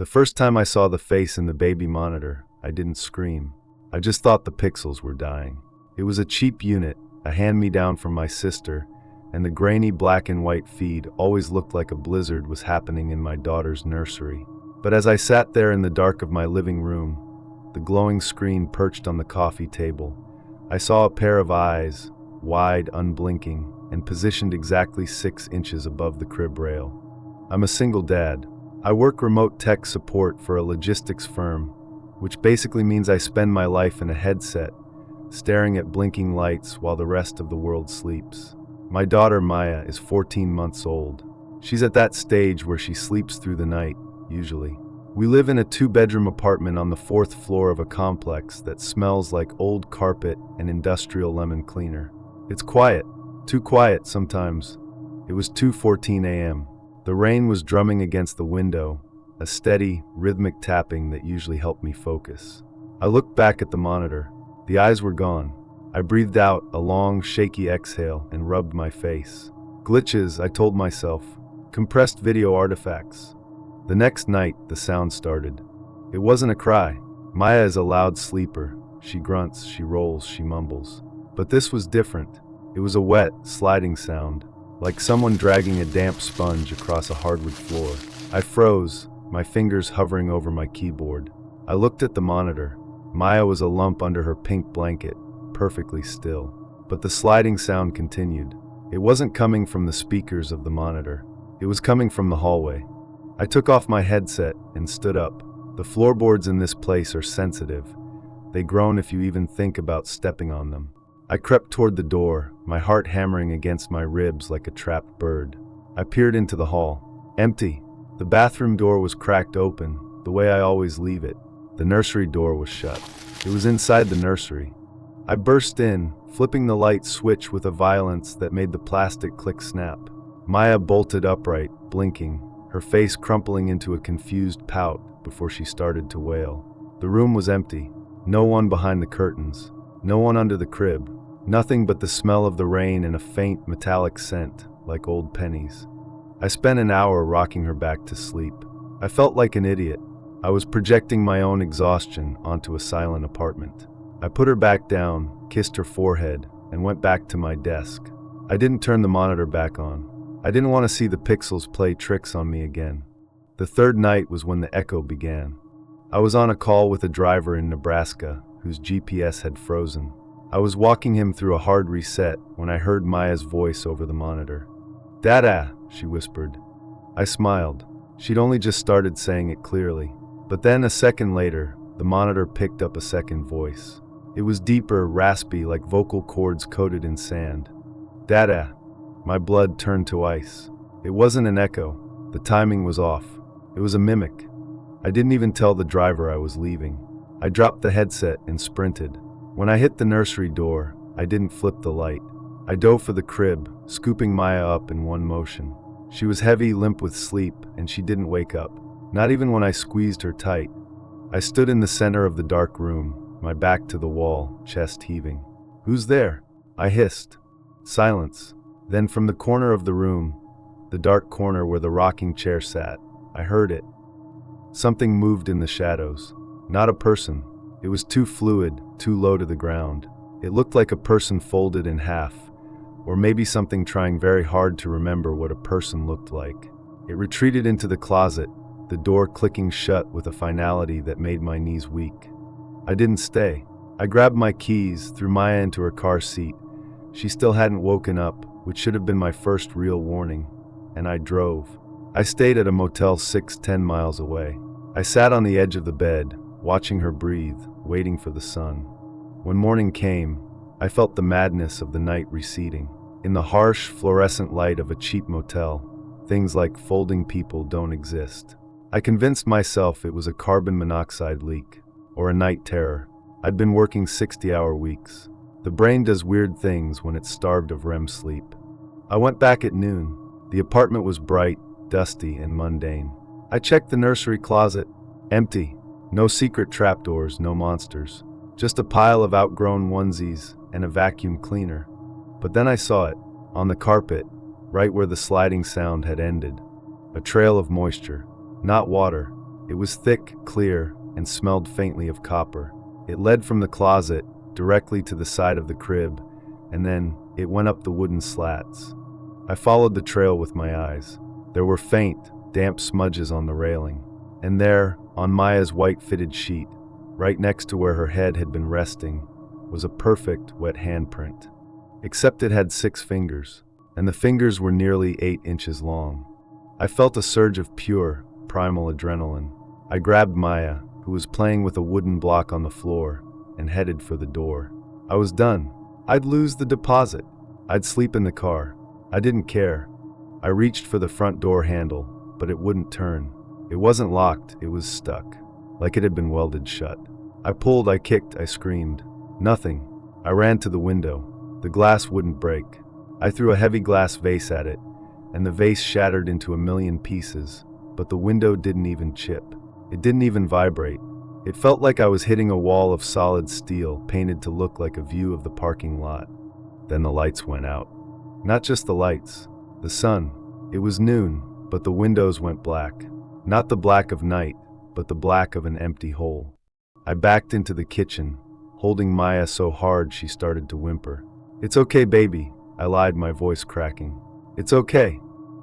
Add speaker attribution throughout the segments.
Speaker 1: The first time I saw the face in the baby monitor, I didn't scream. I just thought the pixels were dying. It was a cheap unit, a hand-me-down from my sister, and the grainy black and white feed always looked like a blizzard was happening in my daughter's nursery. But as I sat there in the dark of my living room, the glowing screen perched on the coffee table, I saw a pair of eyes, wide, unblinking, and positioned exactly 6 inches above the crib rail. I'm a single dad. I work remote tech support for a logistics firm, which basically means I spend my life in a headset, staring at blinking lights while the rest of the world sleeps. My daughter Maya is 14 months old. She's at that stage where she sleeps through the night, usually. We live in a 2-bedroom apartment on the 4th floor of a complex that smells like old carpet and industrial lemon cleaner. It's quiet, too quiet sometimes. It was 2:14 a.m. The rain was drumming against the window, a steady, rhythmic tapping that usually helped me focus. I looked back at the monitor. The eyes were gone. I breathed out a long, shaky exhale and rubbed my face. Glitches, I told myself. Compressed video artifacts. The next night, the sound started. It wasn't a cry. Maya is a loud sleeper. She grunts, she rolls, she mumbles. But this was different. It was a wet, sliding sound, like someone dragging a damp sponge across a hardwood floor. I froze, my fingers hovering over my keyboard. I looked at the monitor. Maya was a lump under her pink blanket, perfectly still. But the sliding sound continued. It wasn't coming from the speakers of the monitor. It was coming from the hallway. I took off my headset and stood up. The floorboards in this place are sensitive. They groan if you even think about stepping on them. I crept toward the door, my heart hammering against my ribs like a trapped bird. I peered into the hall. Empty. The bathroom door was cracked open, the way I always leave it. The nursery door was shut. It was inside the nursery. I burst in, flipping the light switch with a violence that made the plastic click snap. Maya bolted upright, blinking, her face crumpling into a confused pout before she started to wail. The room was empty. No one behind the curtains. No one under the crib. Nothing but the smell of the rain and a faint metallic scent, like old pennies. I spent an hour rocking her back to sleep. I felt like an idiot. I was projecting my own exhaustion onto a silent apartment. I put her back down, kissed her forehead, and went back to my desk. I didn't turn the monitor back on. I didn't want to see the pixels play tricks on me again. The third night was when the echo began. I was on a call with a driver in Nebraska whose GPS had frozen. I was walking him through a hard reset when I heard Maya's voice over the monitor. "Dada," she whispered. I smiled. She'd only just started saying it clearly. But then a second later, the monitor picked up a second voice. It was deeper, raspy, like vocal cords coated in sand. "Dada." My blood turned to ice. It wasn't an echo. The timing was off. It was a mimic. I didn't even tell the driver I was leaving. I dropped the headset and sprinted. When I hit the nursery door, I didn't flip the light. I dove for the crib, scooping Maya up in one motion. She was heavy, limp with sleep, and she didn't wake up. Not even when I squeezed her tight. I stood in the center of the dark room, my back to the wall, chest heaving. "Who's there?" I hissed. Silence. Then from the corner of the room, the dark corner where the rocking chair sat, I heard it. Something moved in the shadows. Not a person. It was too fluid, too low to the ground. It looked like a person folded in half, or maybe something trying very hard to remember what a person looked like. It retreated into the closet, the door clicking shut with a finality that made my knees weak. I didn't stay. I grabbed my keys, threw Maya into her car seat. She still hadn't woken up, which should have been my first real warning, and I drove. I stayed at a Motel 6 10 miles away. I sat on the edge of the bed, watching her breathe, waiting for the sun. When morning came, I felt the madness of the night receding. In the harsh, fluorescent light of a cheap motel, things like folding people don't exist. I convinced myself it was a carbon monoxide leak, or a night terror. I'd been working 60-hour weeks. The brain does weird things when it's starved of REM sleep. I went back at noon. The apartment was bright, dusty, and mundane. I checked the nursery closet. Empty. No secret trapdoors, no monsters. Just a pile of outgrown onesies and a vacuum cleaner. But then I saw it, on the carpet, right where the sliding sound had ended. A trail of moisture. Not water. It was thick, clear, and smelled faintly of copper. It led from the closet directly to the side of the crib, and then it went up the wooden slats. I followed the trail with my eyes. There were faint, damp smudges on the railing, and there, on Maya's white fitted sheet, right next to where her head had been resting, was a perfect wet handprint. Except it had 6 fingers, and the fingers were nearly 8 inches long. I felt a surge of pure, primal adrenaline. I grabbed Maya, who was playing with a wooden block on the floor, and headed for the door. I was done. I'd lose the deposit. I'd sleep in the car. I didn't care. I reached for the front door handle, but it wouldn't turn. It wasn't locked, it was stuck, like it had been welded shut. I pulled, I kicked, I screamed. Nothing. I ran to the window. The glass wouldn't break. I threw a heavy glass vase at it, and the vase shattered into a million pieces, but the window didn't even chip. It didn't even vibrate. It felt like I was hitting a wall of solid steel, painted to look like a view of the parking lot. Then the lights went out. Not just the lights, the sun. It was noon, but the windows went black. Not the black of night, but the black of an empty hole. I backed into the kitchen, holding Maya so hard she started to whimper. "It's okay, baby," I lied, my voice cracking. "It's okay."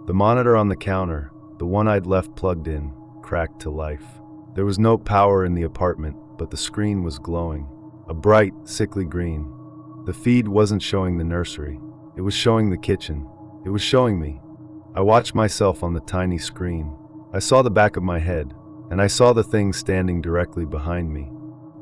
Speaker 1: The monitor on the counter, the one I'd left plugged in, cracked to life. There was no power in the apartment, but the screen was glowing. A bright, sickly green. The feed wasn't showing the nursery. It was showing the kitchen. It was showing me. I watched myself on the tiny screen. I saw the back of my head, and I saw the thing standing directly behind me.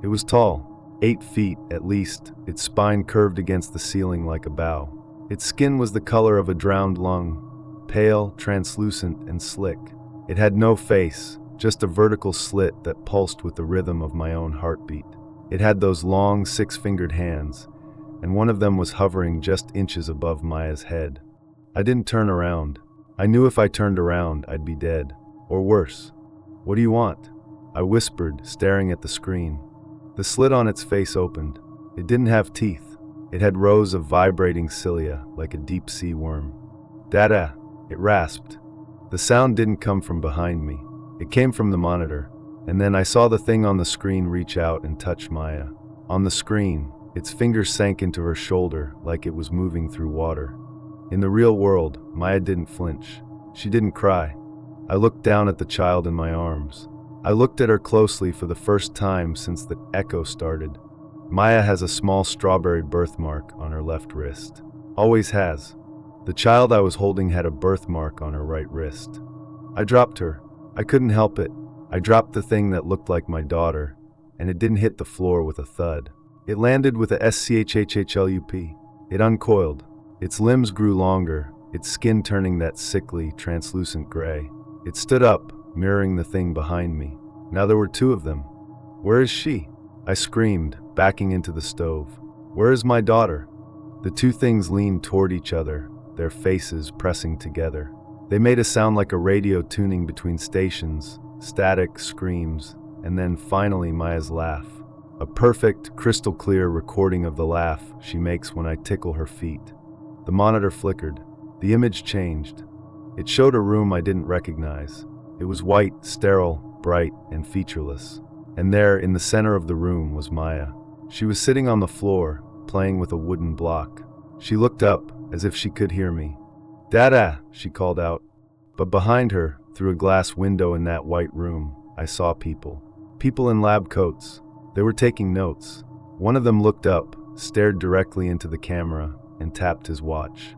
Speaker 1: It was tall, 8 feet at least, its spine curved against the ceiling like a bow. Its skin was the color of a drowned lung, pale, translucent, and slick. It had no face, just a vertical slit that pulsed with the rhythm of my own heartbeat. It had those long, 6-fingered hands, and one of them was hovering just inches above Maya's head. I didn't turn around. I knew if I turned around, I'd be dead. Or worse. "What do you want?" I whispered, staring at the screen. The slit on its face opened. It didn't have teeth. It had rows of vibrating cilia, like a deep-sea worm. "Dada," it rasped. The sound didn't come from behind me. It came from the monitor, and then I saw the thing on the screen reach out and touch Maya. On the screen, its fingers sank into her shoulder like it was moving through water. In the real world, Maya didn't flinch. She didn't cry. I looked down at the child in my arms. I looked at her closely for the first time since the echo started. Maya has a small strawberry birthmark on her left wrist. Always has. The child I was holding had a birthmark on her right wrist. I dropped her. I couldn't help it. I dropped the thing that looked like my daughter, and it didn't hit the floor with a thud. It landed with a schhhlup. It uncoiled. Its limbs grew longer, its skin turning that sickly, translucent gray. It stood up, mirroring the thing behind me. Now there were 2 of them. "Where is she?" I screamed, backing into the stove. "Where is my daughter?" The 2 things leaned toward each other, their faces pressing together. They made a sound like a radio tuning between stations, static screams, and then finally Maya's laugh. A perfect, crystal-clear recording of the laugh she makes when I tickle her feet. The monitor flickered. The image changed. It showed a room I didn't recognize. It was white, sterile, bright, and featureless. And there, in the center of the room, was Maya. She was sitting on the floor, playing with a wooden block. She looked up, as if she could hear me. "Dada," she called out. But behind her, through a glass window in that white room, I saw people. People in lab coats. They were taking notes. One of them looked up, stared directly into the camera, and tapped his watch.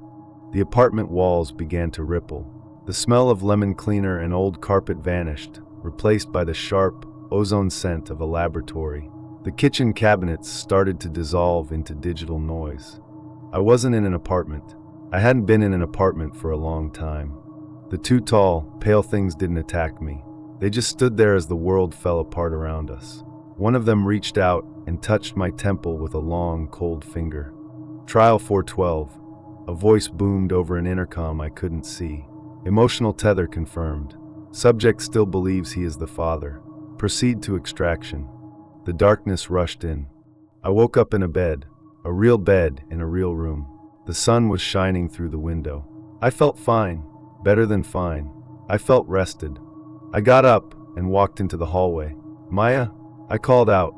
Speaker 1: The apartment walls began to ripple. The smell of lemon cleaner and old carpet vanished, replaced by the sharp, ozone scent of a laboratory. The kitchen cabinets started to dissolve into digital noise. I wasn't in an apartment. I hadn't been in an apartment for a long time. The 2 tall, pale things didn't attack me. They just stood there as the world fell apart around us. One of them reached out and touched my temple with a long, cold finger. "Trial 412. A voice boomed over an intercom I couldn't see. Emotional tether confirmed. Subject still believes he is the father. Proceed to extraction." The darkness rushed in. I woke up in a bed. A real bed in a real room. The sun was shining through the window. I felt fine. Better than fine. I felt rested. I got up, and walked into the hallway. "Maya?" I called out.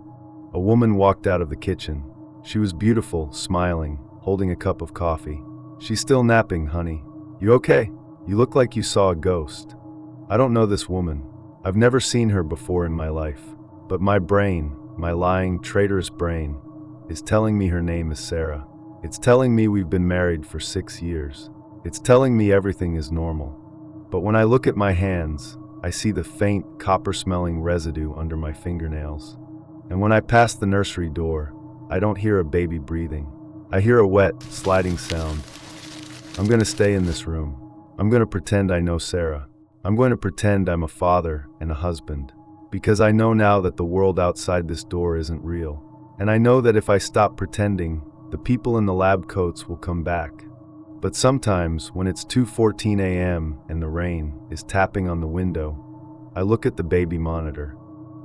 Speaker 1: A woman walked out of the kitchen. She was beautiful, smiling, holding a cup of coffee. "She's still napping, honey. You okay? You look like you saw a ghost." I don't know this woman. I've never seen her before in my life. But my brain, my lying, traitorous brain, is telling me her name is Sarah. It's telling me we've been married for 6 years. It's telling me everything is normal. But when I look at my hands, I see the faint, copper-smelling residue under my fingernails. And when I pass the nursery door, I don't hear a baby breathing. I hear a wet, sliding sound. I'm going to stay in this room. I'm going to pretend I know Sarah. I'm going to pretend I'm a father and a husband. Because I know now that the world outside this door isn't real. And I know that if I stop pretending, the people in the lab coats will come back. But sometimes, when it's 2:14 a.m. and the rain is tapping on the window, I look at the baby monitor,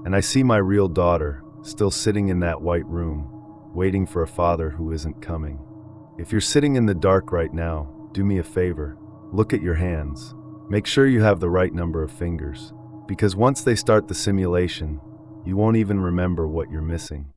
Speaker 1: and I see my real daughter still sitting in that white room, waiting for a father who isn't coming. If you're sitting in the dark right now, do me a favor. Look at your hands. Make sure you have the right number of fingers, because once they start the simulation, you won't even remember what you're missing.